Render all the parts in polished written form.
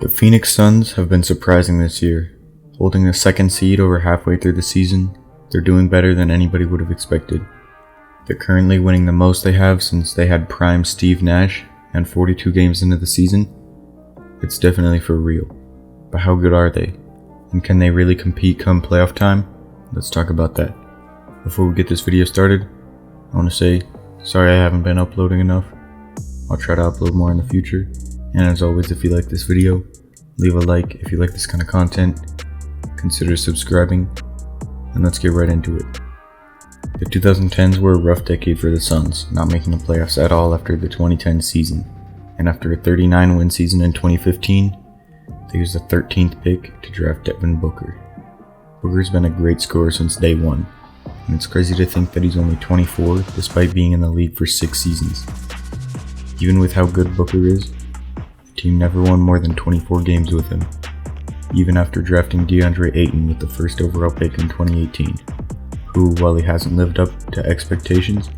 The Phoenix Suns have been surprising this year. Holding the second seed over halfway through the season, they're doing better than anybody would have expected. They're currently winning the most they have since they had prime Steve Nash, and 42 games into the season. It's definitely for real. But how good are they? And can they really compete come playoff time? Let's talk about that. Before we get this video started, I want to say, sorry I haven't been uploading enough. I'll try to upload more in the future. And as always, if you like this video, leave a like if you like this kind of content. Consider subscribing, and let's get right into it. The 2010s were a rough decade for the Suns, not making the playoffs at all after the 2010 season. And after a 39-win season in 2015, they used the 13th pick to draft Devin Booker. Booker's been a great scorer since day one, and it's crazy to think that he's only 24 despite being in the league for 6 seasons. Even with how good Booker is, the team never won more than 24 games with him, even after drafting DeAndre Ayton with the first overall pick in 2018, who, while he hasn't lived up to expectations,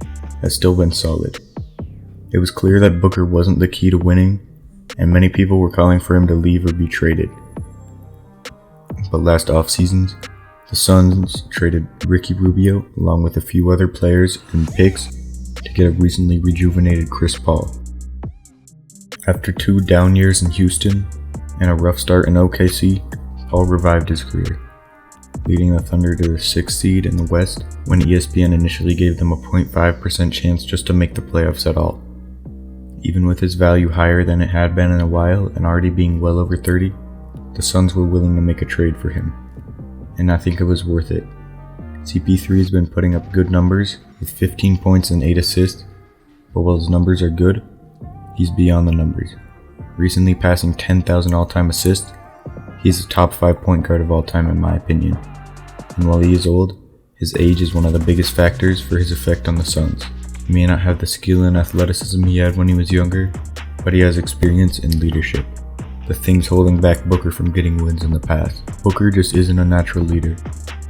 has still been solid. It was clear that Booker wasn't the key to winning, and many people were calling for him to leave or be traded. But last offseason, the Suns traded Ricky Rubio along with a few other players and picks to get a recently rejuvenated Chris Paul. After 2 down years in Houston and a rough start in OKC, Paul revived his career, leading the Thunder to the 6th seed in the West when ESPN initially gave them a 0.5% chance just to make the playoffs at all. Even with his value higher than it had been in a while and already being well over 30, the Suns were willing to make a trade for him, and I think it was worth it. CP3 has been putting up good numbers with 15 points and 8 assists, but while his numbers are good, he's beyond the numbers. Recently passing 10,000 all-time assists, he's a top 5 point guard of all time in my opinion. And while he is old, his age is one of the biggest factors for his effect on the Suns. He may not have the skill and athleticism he had when he was younger, but he has experience and leadership. The things holding back Booker from getting wins in the past. Booker just isn't a natural leader,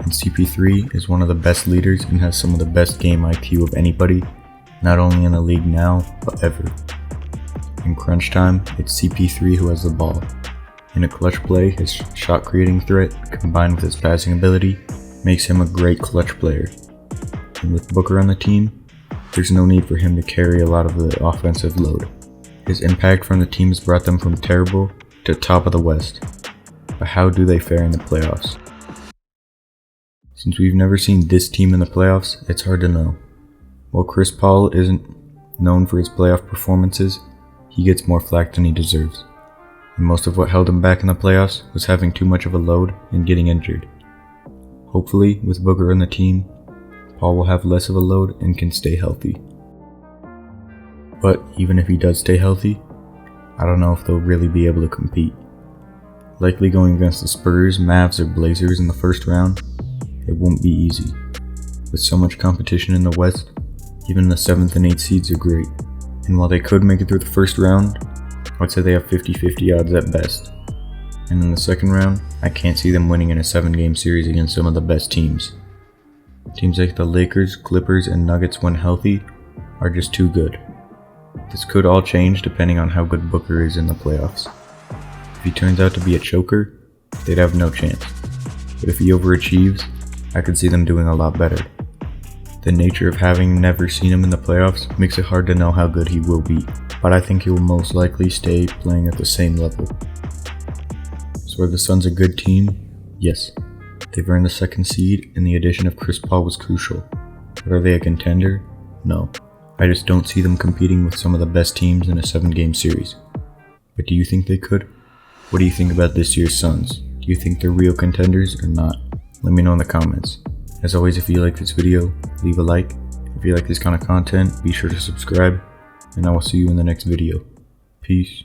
and CP3 is one of the best leaders and has some of the best game IQ of anybody, not only in the league now, but ever. In crunch time, it's CP3 who has the ball. In a clutch play, his shot creating threat, combined with his passing ability, makes him a great clutch player. And with Booker on the team, there's no need for him to carry a lot of the offensive load. His impact from the team has brought them from terrible to top of the West. But how do they fare in the playoffs? Since we've never seen this team in the playoffs, it's hard to know. While Chris Paul isn't known for his playoff performances, he gets more flack than he deserves. And most of what held him back in the playoffs was having too much of a load and getting injured. Hopefully, with Booker on the team, Paul will have less of a load and can stay healthy. But even if he does stay healthy, I don't know if they'll really be able to compete. Likely going against the Spurs, Mavs, or Blazers in the first round, it won't be easy. With so much competition in the West, even the 7th and 8th seeds are great. And while they could make it through the first round, I'd say they have 50-50 odds at best. And in the second round, I can't see them winning in a 7-game series against some of the best teams. Teams like the Lakers, Clippers, and Nuggets when healthy are just too good. This could all change depending on how good Booker is in the playoffs. If he turns out to be a choker, they'd have no chance. But if he overachieves, I could see them doing a lot better. The nature of having never seen him in the playoffs makes it hard to know how good he will be, but I think he will most likely stay playing at the same level. So are the Suns a good team? Yes. They've earned the 2nd seed, and the addition of Chris Paul was crucial. But are they a contender? No. I just don't see them competing with some of the best teams in a 7-game series. But do you think they could? What do you think about this year's Suns? Do you think they're real contenders or not? Let me know in the comments. As always, if you like this video, leave a like. If you like this kind of content, be sure to subscribe, and I will see you in the next video. Peace.